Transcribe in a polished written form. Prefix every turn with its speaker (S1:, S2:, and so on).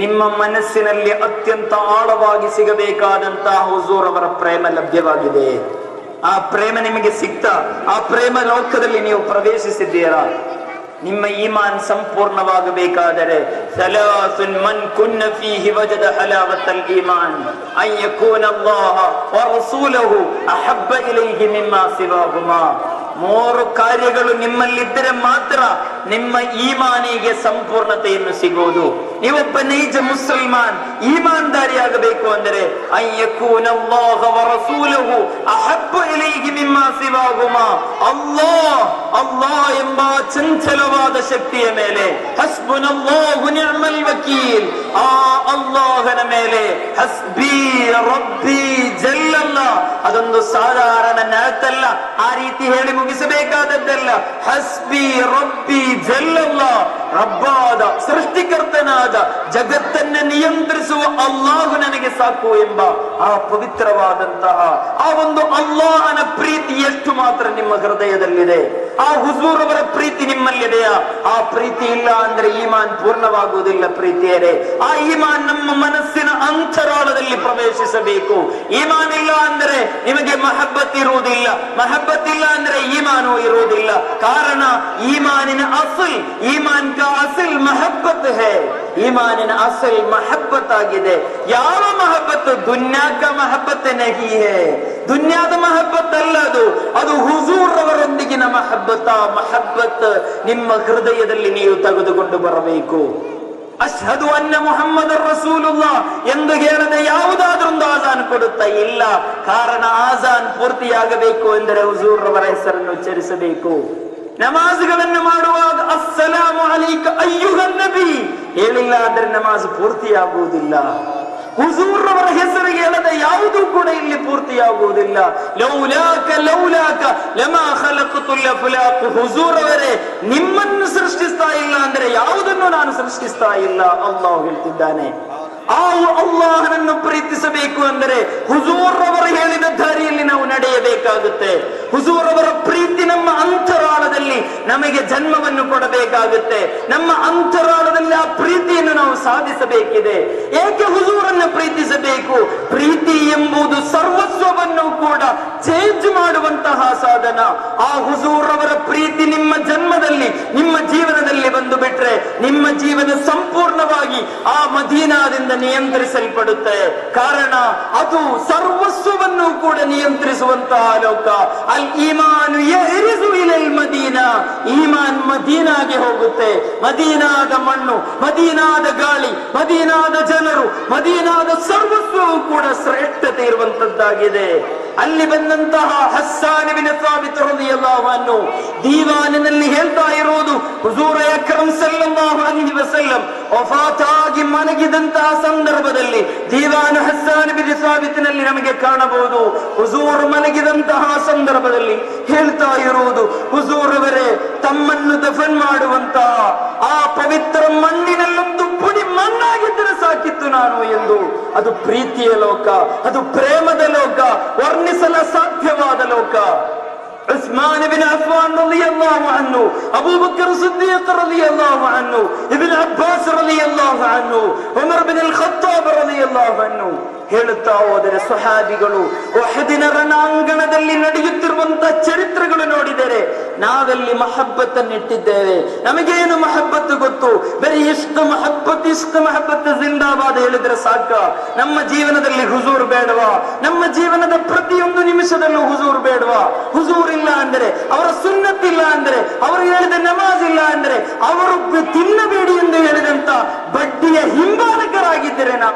S1: ನಿಮ್ಮ ಮನಸ್ಸಿನಲ್ಲಿ ಅತ್ಯಂತ ಆಳವಾಗಿ ಸಿಗಬೇಕಾದಂತಹ ಹುಜೂರ್ ಅವರ ಪ್ರೇಮ ಲಭ್ಯವಾಗಿದೆ. ಆ ಪ್ರೇಮ ನಿಮಗೆ ಸಿಗ್ತಾ ಆ ಪ್ರೇಮ ಲೋಕದಲ್ಲಿ ನೀವು ಪ್ರವೇಶಿಸಿದ್ದೀರಾ? ನಿಮ್ಮ ಈಮಾನ್ ಸಂಪೂರ್ಣವಾಗಬೇಕಾದರೆ ಸಲಾಸುನ್ ಮನ್ ಕುನ್ನ ಫೀಹಿ ವಜದ ಹಲಾವತಲ್ ಈಮಾನ್ ಅನ್ ಯಕೂನ ಅಲ್ಲಾಹ ವ ರಸೂಲುಹು ಅಹಬ್ಬ ಇಲೈಹಿ ಮಿಮ್ಮಾ ಸಿವಾಹುಮಾ. ಮೂರು ಕಾರ್ಯಗಳು ನಿಮ್ಮಲ್ಲಿದ್ದರೆ ಮಾತ್ರ ನಿಮ್ಮ ಈಮಾನಿಗೆ ಸಂಪೂರ್ಣತೆಯನ್ನು ಸಿಗುವುದು. ನೀವೊಬ್ಬ ನೈಜ ಮುಸಲ್ಮಾನ್ ಈಮಾನ್ದಾರಿಯಾಗಬೇಕು ಅಂದರೆ ಅನ್ ಯಕೂನ ಅಲ್ಲಾಹ ವ ರಸೂಲುಹು ಅಹಬ್ಬ ಇಲೈಹಿ ಮಿಮ್ಮಾ ಸಿವಾಹುಮಾ. ಅಲ್ಲಾಹ್ ಎಂಬ ಚಂಚಲವಾದ ಶಕ್ತಿಯ ಮೇಲೆ ಹಸ್ಬುನಲ್ಲಾಹು ನಿಅಮಲ್ ವಕೀಲ್, ಆ ಅಲ್ಲಾಹನ ಮೇಲೆ ಹಸ್ಬಿ ರಬ್ಬಿ ಜಲ್ಲಲ್ಲಾ, ಅದೊಂದು ಸಾಧಾರಣ ನಾತಲ್ಲ, ಆ ರೀತಿ ಹೇಳಿ ಮುಗಿಸಬೇಕಾದದ್ದಲ್ಲ. ಹಸ್ಬಿ ರಬ್ಬಿ ಜಲ್ಲಲ್ಲಾ, ರಬ್ಬಾದ ಸೃಷ್ಟಿಕರ್ತನಾದ ಜಗತ್ತನ್ನ ನಿಯಂತ್ರಿಸುವ ಅಲ್ಲಾಹು ನನಗೆ ಸಾಕು ಎಂಬ ಆ ಪವಿತ್ರವಾದಂತಹ ಆ ಒಂದು ಅಲ್ಲಾಹನ ಪ್ರೀತಿ ಎಷ್ಟು ಮಾತ್ರ ನಿಮ್ಮ ಹೃದಯದಲ್ಲಿದೆ, ಆ ಹುಜೂರ್ ಅವರ ಪ್ರೀತಿ ನಿಮ್ಮಲ್ಲಿದೆಯಾ? ಆ ಪ್ರೀತಿ ಇಲ್ಲ ಅಂದ್ರೆ ಈಮಾನ್ ಪೂರ್ಣವಾಗುವುದಿಲ್ಲ ಪ್ರೀತಿಯರೇ. ಆ ಈಮಾನ್ ನಮ್ಮ ಮನಸ್ಸಿನ ಅಂತರಾಳದಲ್ಲಿ ಪ್ರವೇಶಿಸಬೇಕು. ಈಮಾನ್ ಇಲ್ಲ ಅಂದ್ರೆ ನಿಮಗೆ ಮಹಬ್ಬತ್ ಇರುವುದಿಲ್ಲ, ಮಹಬ್ಬತ್ ಇಲ್ಲ ಅಂದ್ರೆ ಈಮಾನು ಇರುವುದಿಲ್ಲ. ಕಾರಣ ಈಮಾನಿನ ಅಸಲ್, ಈಮಾನ್ ಕಾ ಅಸಲ್ ಮಹಬ್ಬತ್ ಹೈ, ಈಮಾನಿನ ಅಸಲ್ ಮಹಬ್ಬತ್ ಆಗಿದೆ. ಯಾವ ಮಹಬ್ಬತ್? ದುನ್ಯಾ ಕಾ ಮಹಬ್ಬತ್ ನಹಿ ಹೈ, ದುನ್ಯಾದ ಮಹಬ್ಬತ್ ಅಲ್ಲ ಅದು ಹುಜೂರ್ ಅವರೊಂದಿಗಿನ ಮಹಬ್ಬತ್. ಆ ಮಹಬ್ಬತ್ ನಿಮ್ಮ ಹೃದಯದಲ್ಲಿ ನೀವು ತೆಗೆದುಕೊಂಡು ಬರಬೇಕು. ಅಶ್ಹದು ಅನ್ನ ಮುಹಮ್ಮದರ್ ರಸೂಲುಲ್ಲಾಹ್ ಎಂದು ಹೇಳದೆ ಯಾವುದಾದ್ರೊಂದು ಆಜಾನ್ ಕೊಡುತ್ತಾ ಇಲ್ಲ. ಕಾರಣ ಆಜಾನ್ ಪೂರ್ತಿಯಾಗಬೇಕು ಎಂದರೆ ಹುಜೂರ್ ಅವರ ಹೆಸರನ್ನು ಉಚ್ಚರಿಸಬೇಕು. ನಮಾಜ್ಗಳನ್ನು ಮಾಡುವಾಗ ಅಸ್ಸಲಾಮು ಅಲೈಕ ಅಯ್ಯುಹನ್ ನಬಿ ಹೇಳಿಲ್ಲ ಅಂದ್ರೆ ನಮಾಜ್ ಪೂರ್ತಿಯಾಗುವುದಿಲ್ಲ. ಹುಜೂರ್ ಅವರ ಹೆಸರಿಗೆ ಹೇಳದ ಯಾವುದೂ ಕೂಡ ಇಲ್ಲಿ ಪೂರ್ತಿಯಾಗುವುದಿಲ್ಲ. ಲೌಲಾಕ ಲೌಲಾಕ ಲಮಾ ಖಲಖತುಲ್ ಅಫ್ಲಾಕ್, ಹುಜೂರ್ ಅವರೇ ನಿಮ್ಮನ್ನು ಸೃಷ್ಟಿಸ್ತಾ ಇಲ್ಲ ಅಂದ್ರೆ ಯಾವುದನ್ನು ನಾನು ಸೃಷ್ಟಿಸ್ತಾ ಇಲ್ಲ ಅಲ್ಲಾಹ್ ಹೇಳ್ತಿದ್ದಾನೆ. ಆ ಅಲ್ಲಾಹನನ್ನು ಪ್ರೀತಿಸಬೇಕು ಅಂದರೆ ಹುಜೂರ್ ಅವರು ಹೇಳಿದ ದಾರಿಯಲ್ಲಿ ನಾವು ನಡೆಯಬೇಕಾಗುತ್ತೆ. ಹುಜೂರ್ ಅವರ ಪ್ರೀತಿ ನಮ್ಮ ಅಂತರಾಳದಲ್ಲಿ ನಮಗೆ ಜನ್ಮವನ್ನು ಕೊಡಬೇಕಾಗುತ್ತೆ. ನಮ್ಮ ಅಂತರಾಳದಲ್ಲಿ ಆ ಪ್ರೀತಿಯನ್ನು ನಾವು ಸಾಧಿಸಬೇಕಿದೆ. ಏಕೆ ಹುಜೂರನ್ನು ಪ್ರೀತಿಸಬೇಕು? ಪ್ರೀತಿ ಎಂಬುದು ಸರ್ವಸ್ವವನ್ನು ಕೂಡ ಚೇಂಜ್ ಮಾಡುವಂತಹ ಸಾಧನ. ಆ ಹುಜೂರ್ ಅವರ ಪ್ರೀತಿ ನಿಮ್ಮ ಜನ್ಮದಲ್ಲಿ ನಿಮ್ಮ ಜೀವನದಲ್ಲಿ ಬಂದು ಬಿಟ್ರೆ ನಿಮ್ಮ ಜೀವನ ಸಂಪೂರ್ಣವಾಗಿ ಆ ಮದೀನಾದಿಂದ ನಿಯಂತ್ರಿಸಲ್ಪಡುತ್ತೆ. ಕಾರಣ ಅದು ಸರ್ವಸ್ವವನ್ನು ಕೂಡ ನಿಯಂತ್ರಿಸುವಂತಹ ಲೋಕ. ಅಲ್ ಈಮಾನು ಯಹರಿಸು ಇಲಲ್ ಮದೀನಾ, ಈಮಾನ್ ಮದೀನಾಗೆ ಹೋಗುತ್ತೆ. ಮದೀನಾದ ಮಣ್ಣು, ಮದೀನಾದ ಗಾಳಿ, ಮದೀನಾದ ಜನರು, ಮದೀನಾದ ಸರ್ವಸ್ವವು ಕೂಡ ಶ್ರೇಷ್ಠತೆ ಇರುವಂತದ್ದಾಗಿದೆ. ಅಲ್ಲಿ ಬಂದಂತಹ ಹಸ್ಸಾನ್ ಇಬ್ನ್ ಸಾಬಿತ್ ರಲಿಯಲ್ಲಾಹು ಅನ್ಹು ದೀವಾನಿನಲ್ಲಿ ಹೇಳ್ತಾ ಇರುವುದು, ಹುಜೂರ್ ಅಕ್ರಮ್ ಸಲ್ಲಲ್ಲಾಹು ಅಲೈಹಿ ವಸಲ್ಲಂ ವಫಾತಾಗಿ ಮಲಗಿದಂತಹ ಸಂದರ್ಭದಲ್ಲಿ ದೀವಾನ್ ಹಸ್ಸಾನ್ ಇಬ್ನ್ ಸಾಬಿತ್ನಲ್ಲಿ ನಮಗೆ ಕಾಣಬಹುದು. ಹುಜೂರ್ ಮಲಗಿದಂತಹ ಸಂದರ್ಭದಲ್ಲಿ ಹೇಳ್ತಾ ಇರುವುದು, ಹುಜೂರ್ ಅವರೇ ತಮ್ಮನ್ನು ದಫನ್ ಮಾಡುವಂತಹ ಆ ಪವಿತ್ರ ಮಣ್ಣಿನಲ್ಲೊಂದು ಪುಡಿ ಮಣ್ಣಾಗಿದ್ದರೆ ಸಾಕಿತ್ತು ನಾನು ಎಂದು. ಅದು ಪ್ರೀತಿಯ ಲೋಕ, ಅದು ಪ್ರೇಮದ ಲೋಕ, ವರ್ಣಿಸಲ ಸಾಧ್ಯವಾದ ಲೋಕ. ಉಸ್ಮಾನ್ ಇಬ್ನ್ ಅಫ್ಫಾನ್ ರಲಿಯಲ್ಲಾಹು ಅನ್ಹು, ಅಬೂಬಕರ್ ಸಿದ್ದೀಕ್ ರಲಿಯಲ್ಲಾಹು ಅನ್ಹು, ಇಬ್ನ್ ಅಬ್ಬಾಸ್ ರಲಿಯಲ್ಲಾಹು ಅನ್ಹು, ಉಮರ್ ಇಬ್ನ್ ಅಲ್ ಖತ್ತಾಬ್ ರಲಿಯಲ್ಲಾಹು ಅನ್ಹು ಹೇಳುತ್ತಾ ಹೋದರೆ ಸ್ವಹಾಬಿಗಳು ಉಹದಿನ ರಣಾಂಗಣದಲ್ಲಿ ನಡೆಯುತ್ತಿರುವಂತಹ ಚರಿತ್ರೆಗಳು ನೋಡಿದರೆ ನಾವೆಲ್ಲಿ ಮಹಬ್ಬತ್ತನ್ನಿಟ್ಟಿದ್ದೇವೆ. ನಮಗೇನು ಮಹಬ್ಬತ್ತು ಗೊತ್ತು? ಬರೀ ಇಷ್ಟ ಮಹಬ್ಬತ್ ಜಿಂದಾಬಾದ್ ಹೇಳಿದ್ರೆ ಸಾಕ. ನಮ್ಮ ಜೀವನದಲ್ಲಿ ಹುಜೂರ್ ಬೇಡವಾ? ನಮ್ಮ ಜೀವನದ ಪ್ರತಿಯೊಂದು ನಿಮಿಷದಲ್ಲೂ ಹುಜೂರ್ ಬೇಡವಾ? ಹುಜೂರ್ ಇಲ್ಲ ಅಂದ್ರೆ, ಅವರ ಸುನ್ನತ್ ಇಲ್ಲ ಅಂದ್ರೆ, ಅವರು ಹೇಳಿದ ನಮಾಜ್ ಇಲ್ಲ ಅಂದ್ರೆ, ಅವರು ತಿನ್ನಬೇಡಿ ಎಂದು ಹೇಳಿದಂತ ಬಡ್ಡಿಯ ಹಿಂಬಾಲಕರಾಗಿದ್ದರೆ ನಾವು